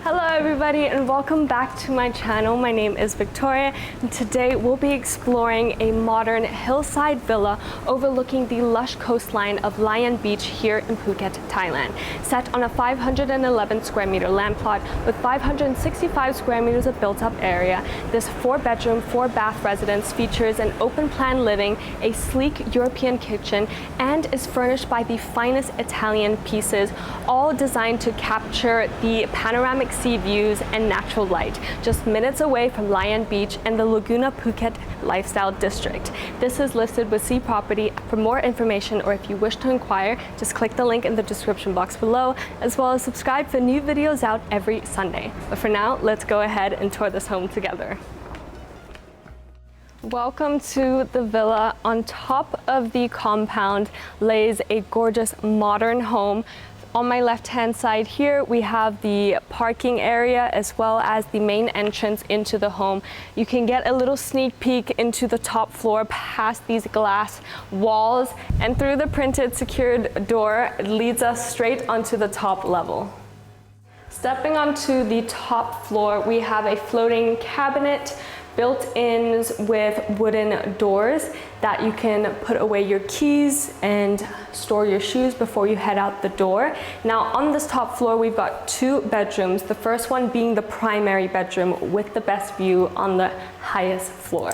Hello everybody and welcome back to my channel. My name is Victoria and today we'll be exploring a modern hillside villa overlooking the lush coastline of Lion Beach here in Phuket, Thailand. Set on a 511 square meter land plot with 565 square meters of built up area, this 4-bedroom, 4-bath residence features an open plan living, a sleek European kitchen, and is furnished by the finest Italian pieces, all designed to capture the panoramic sea views and natural light, just minutes away from Lion Beach and the Laguna Phuket lifestyle district. This is listed with C Property. For more information or if you wish to inquire, just click the link in the description box below, as well as subscribe for new videos out every Sunday. But for now, let's go ahead and tour this home together. Welcome to the villa. On top of the compound lays a gorgeous modern home. On my left-hand side here, we have the parking area as well as the main entrance into the home. You can get a little sneak peek into the top floor past these glass walls, and through the printed secured door, it leads us straight onto the top level. Stepping onto the top floor, we have a floating cabinet, built-ins with wooden doors that you can put away your keys and store your shoes before you head out the door. Now on this top floor, we've got 2 bedrooms, the first one being the primary bedroom with the best view on the highest floor.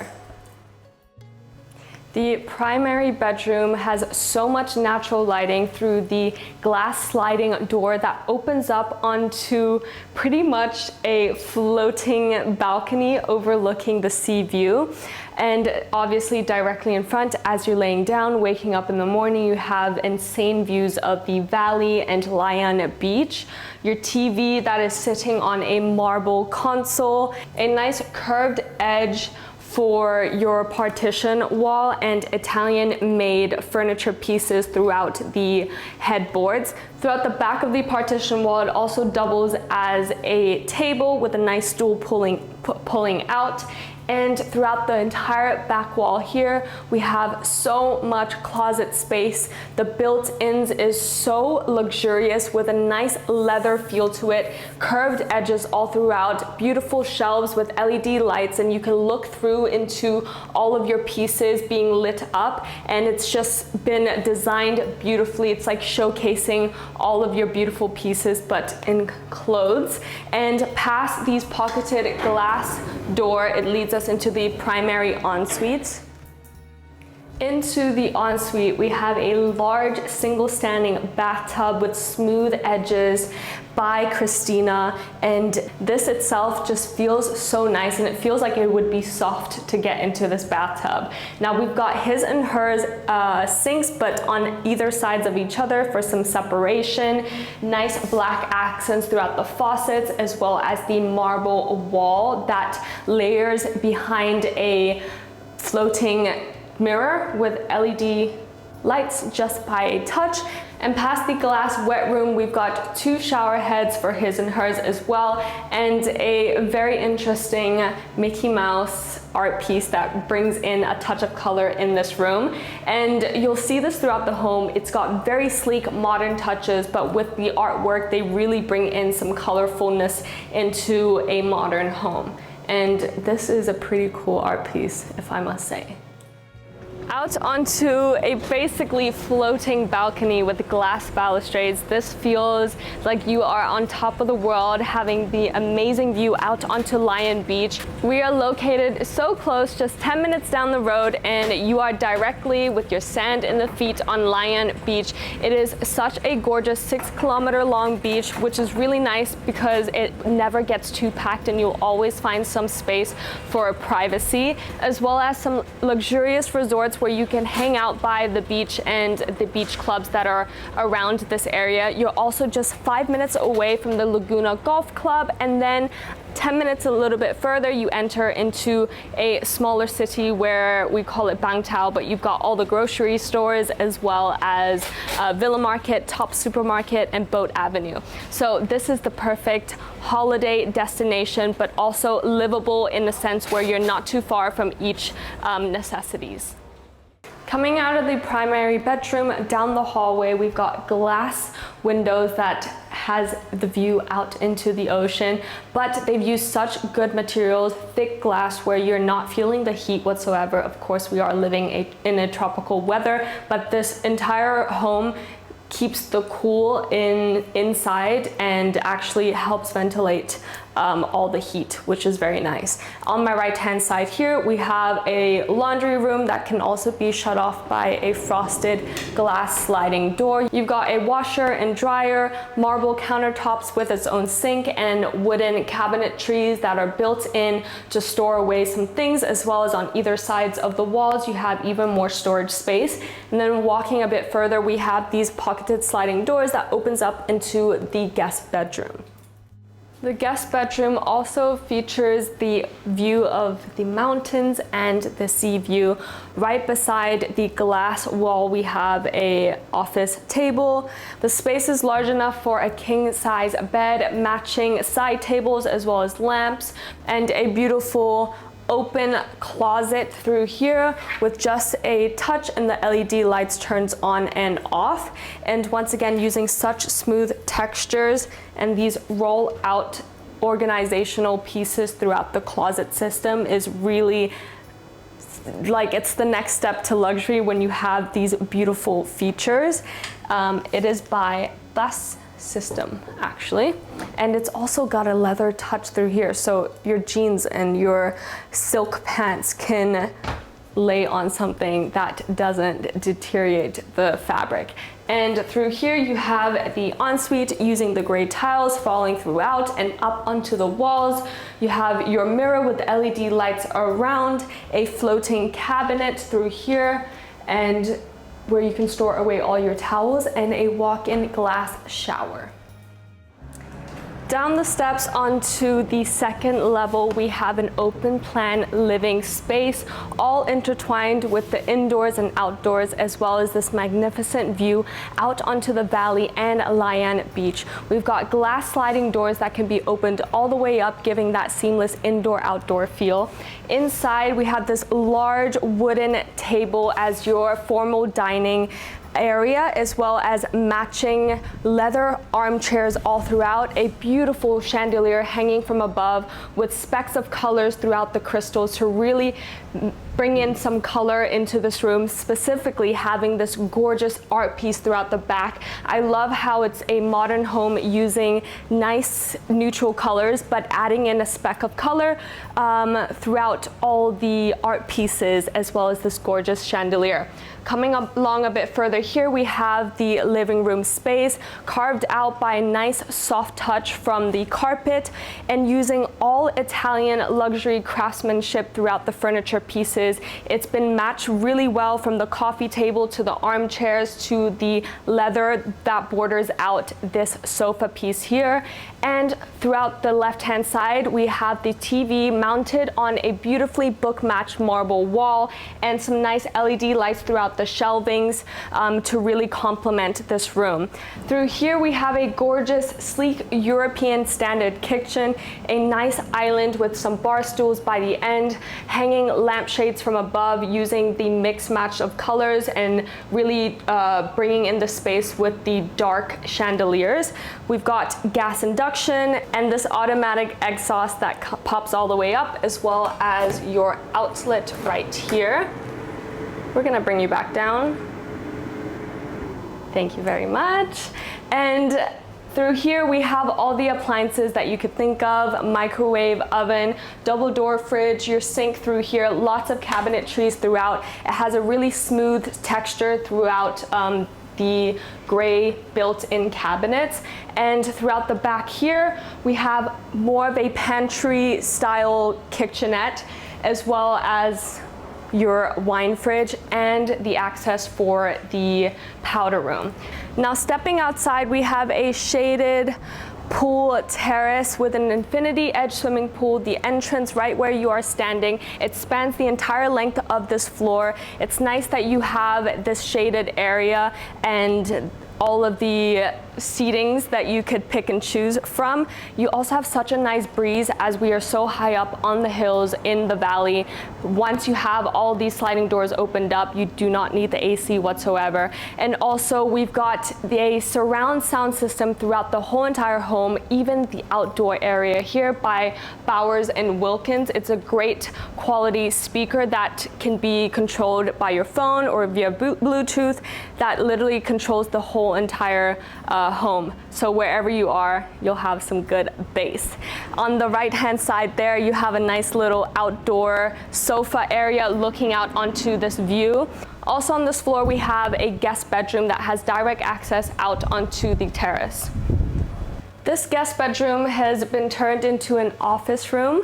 The primary bedroom has so much natural lighting through the glass sliding door that opens up onto pretty much a floating balcony overlooking the sea view. And obviously directly in front, as you're laying down, waking up in the morning, you have insane views of the valley and Lion Beach. Your TV that is sitting on a marble console, a nice curved edge for your partition wall, and Italian-made furniture pieces throughout the headboards. Throughout the back of the partition wall, it also doubles as a table with a nice stool pulling out. And throughout the entire back wall here, we have so much closet space. The built-ins is so luxurious with a nice leather feel to it, curved edges all throughout, beautiful shelves with LED lights, and you can look through into all of your pieces being lit up, and it's just been designed beautifully. It's like showcasing all of your beautiful pieces, but in clothes. And past these pocketed glass door, it leads us into the primary ensuite. Into the ensuite, we have a large single standing bathtub with smooth edges by Christina, and this itself just feels so nice, and it feels like it would be soft to get into this bathtub. Now we've got his and hers sinks, but on either sides of each other for some separation. Nice black accents throughout the faucets, as well as the marble wall that layers behind a floating mirror with LED lights just by a touch. And past the glass wet room, we've got 2 shower heads for his and hers as well, and a very interesting Mickey Mouse art piece that brings in a touch of color in this room. And you'll see this throughout the home. It's got very sleek modern touches, but with the artwork, they really bring in some colorfulness into a modern home. And this is a pretty cool art piece, if I must say. Out onto a basically floating balcony with glass balustrades. This feels like you are on top of the world, having the amazing view out onto Lion Beach. We are located so close, just 10 minutes down the road, and you are directly with your sand in the feet on Lion Beach. It is such a gorgeous 6-kilometer long beach, which is really nice because it never gets too packed and you'll always find some space for privacy, as well as some luxurious resorts where you can hang out by the beach and the beach clubs that are around this area. You're also just 5 minutes away from the Laguna Golf Club, and then 10 minutes a little bit further, you enter into a smaller city where we call it Bang Tao, but you've got all the grocery stores as well as Villa Market, Top Supermarket, and Boat Avenue. So this is the perfect holiday destination, but also livable in the sense where you're not too far from each necessities. Coming out of the primary bedroom, down the hallway, we've got glass windows that has the view out into the ocean, but they've used such good materials, thick glass, where you're not feeling the heat whatsoever. Of course, we are living in a tropical weather, but this entire home keeps the cool inside and actually helps ventilate all the heat, which is very nice. On my right hand side here, we have a laundry room that can also be shut off by a frosted glass sliding door. You've got a washer and dryer, marble countertops with its own sink, and wooden cabinetries that are built in to store away some things, as well as on either sides of the walls you have even more storage space. And then walking a bit further, we have these pocketed sliding doors that opens up into the guest bedroom. The guest bedroom also features the view of the mountains and the sea view. Right beside the glass wall, we have a office table. The space is large enough for a king size bed, matching side tables as well as lamps, and a beautiful open closet through here with just a touch, and the LED lights turns on and off. And once again, using such smooth textures and these roll out organizational pieces throughout the closet system is really like, it's the next step to luxury when you have these beautiful features. It is by Bus System actually, and it's also got a leather touch through here, so your jeans and your silk pants can lay on something that doesn't deteriorate the fabric. And through here you have the ensuite using the gray tiles falling throughout and up onto the walls. You have your mirror with LED lights around, a floating cabinet through here, and where you can store away all your towels, and a walk-in glass shower. Down the steps onto the second level, we have an open plan living space, all intertwined with the indoors and outdoors, as well as this magnificent view out onto the valley and Lian Beach. We've got glass sliding doors that can be opened all the way up, giving that seamless indoor-outdoor feel. Inside, we have this large wooden table as your formal dining area, as well as matching leather armchairs all throughout, a beautiful chandelier hanging from above with specks of colors throughout the crystals to really bring in some color into this room, specifically having this gorgeous art piece throughout the back. I love how it's a modern home using nice neutral colors, but adding in a speck of color throughout all the art pieces, as well as this gorgeous chandelier. Coming up along a bit further here, we have the living room space carved out by a nice soft touch from the carpet, and using all Italian luxury craftsmanship throughout the furniture pieces. It's been matched really well, from the coffee table to the armchairs to the leather that borders out this sofa piece here. And throughout the left-hand side, we have the TV mounted on a beautifully book-matched marble wall, and some nice LED lights throughout the shelvings to really complement this room. Through here, we have a gorgeous, sleek European standard kitchen, a nice island with some bar stools by the end, hanging lampshades from above using the mix match of colors and really bringing in the space with the dark chandeliers. We've got gas induction and this automatic exhaust that pops all the way up, as well as your outlet right here. We're gonna bring you back down. Thank you very much. And through here, we have all the appliances that you could think of: microwave, oven, double door fridge, your sink through here, lots of cabinetries throughout. It has a really smooth texture throughout the gray built-in cabinets. And throughout the back here, we have more of a pantry style kitchenette, as well as your wine fridge and the access for the powder room. Now, stepping outside, we have a shaded pool terrace with an infinity edge swimming pool. The entrance right where you are standing, it spans the entire length of this floor. It's nice that you have this shaded area and all of the seatings that you could pick and choose from. You also have such a nice breeze as we are so high up on the hills in the valley. Once you have all these sliding doors opened up, you do not need the AC whatsoever. And also we've got a surround sound system throughout the whole entire home, even the outdoor area here by Bowers and Wilkins. It's a great quality speaker that can be controlled by your phone or via Bluetooth that literally controls the whole entire home. So wherever you are, you'll have some good bass. On the right hand side there, you have a nice little outdoor sofa area looking out onto this view. Also on this floor, we have a guest bedroom that has direct access out onto the terrace. This guest bedroom has been turned into an office room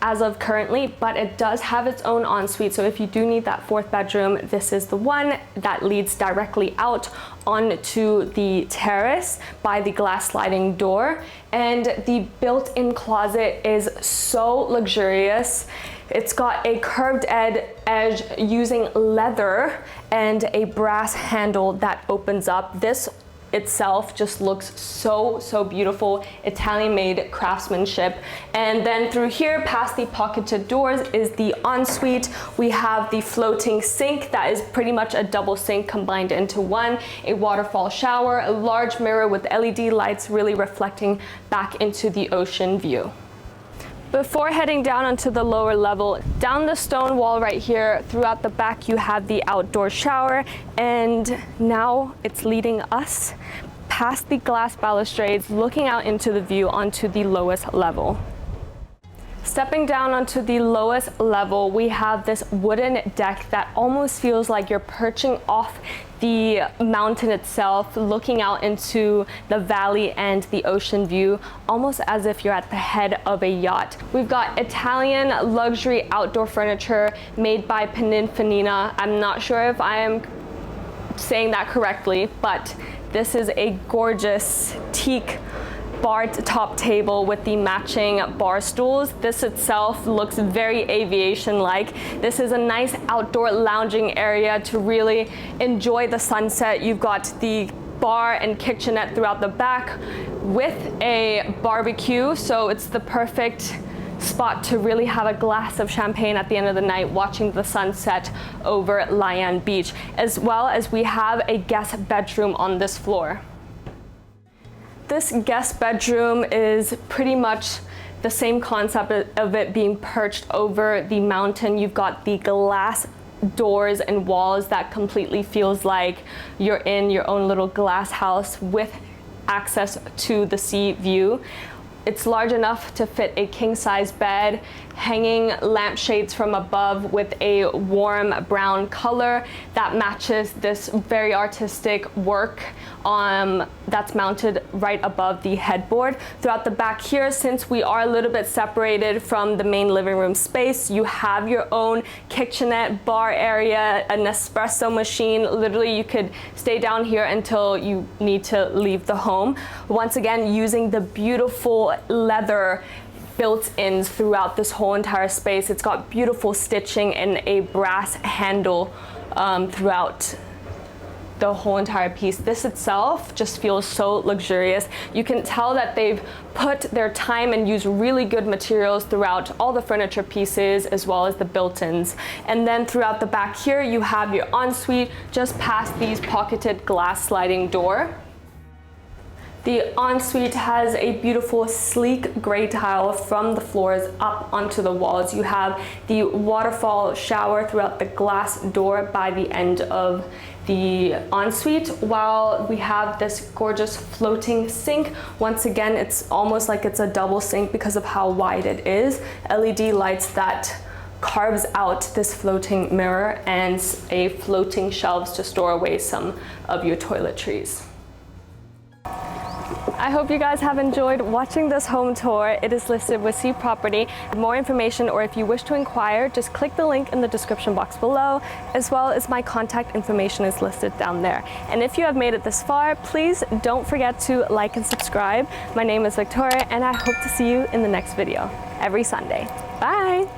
as of currently, but it does have its own ensuite. So if you do need that fourth bedroom, this is the one that leads directly out onto the terrace by the glass sliding door. And the built-in closet is so luxurious. It's got a curved edge using leather and a brass handle that opens up. This itself just looks so beautiful, Italian made craftsmanship. And then through here past the pocketed doors is the ensuite. We have the floating sink that is pretty much a double sink combined into one, a waterfall shower, a large mirror with LED lights really reflecting back into the ocean view. Before heading down onto the lower level, down the stone wall right here, throughout the back you have the outdoor shower, and now it's leading us past the glass balustrades, looking out into the view onto the lowest level. Stepping down onto the lowest level, we have this wooden deck that almost feels like you're perching off the mountain itself, looking out into the valley and the ocean view, almost as if you're at the head of a yacht. We've got Italian luxury outdoor furniture made by Pininfarina. I'm not sure if I am saying that correctly, but this is a gorgeous teak bar top table with the matching bar stools. This itself looks very aviation-like. This is a nice outdoor lounging area to really enjoy the sunset. You've got the bar and kitchenette throughout the back with a barbecue, so it's the perfect spot to really have a glass of champagne at the end of the night watching the sunset over Lian Beach, as well as we have a guest bedroom on this floor. This guest bedroom is pretty much the same concept of it being perched over the mountain. You've got the glass doors and walls that completely feels like you're in your own little glass house with access to the sea view. It's large enough to fit a king-size bed, hanging lampshades from above with a warm brown color that matches this very artistic work that's mounted right above the headboard. Throughout the back here, since we are a little bit separated from the main living room space, you have your own kitchenette, bar area, an espresso machine. Literally, you could stay down here until you need to leave the home. Once again, using the beautiful leather built-ins throughout this whole entire space. It's got beautiful stitching and a brass handle throughout the whole entire piece. This itself just feels so luxurious. You can tell that they've put their time and used really good materials throughout all the furniture pieces as well as the built-ins. And then throughout the back here, you have your ensuite just past these pocketed glass sliding door. The ensuite has a beautiful sleek gray tile from the floors up onto the walls. You have the waterfall shower throughout the glass door by the end of the ensuite, while we have this gorgeous floating sink. Once again, it's almost like it's a double sink because of how wide it is. LED lights that carves out this floating mirror and a floating shelves to store away some of your toiletries. I hope you guys have enjoyed watching this home tour. It is listed with C Property. For more information, or if you wish to inquire, just click the link in the description box below, as well as my contact information is listed down there. And if you have made it this far, please don't forget to like and subscribe. My name is Victoria, and I hope to see you in the next video every Sunday. Bye!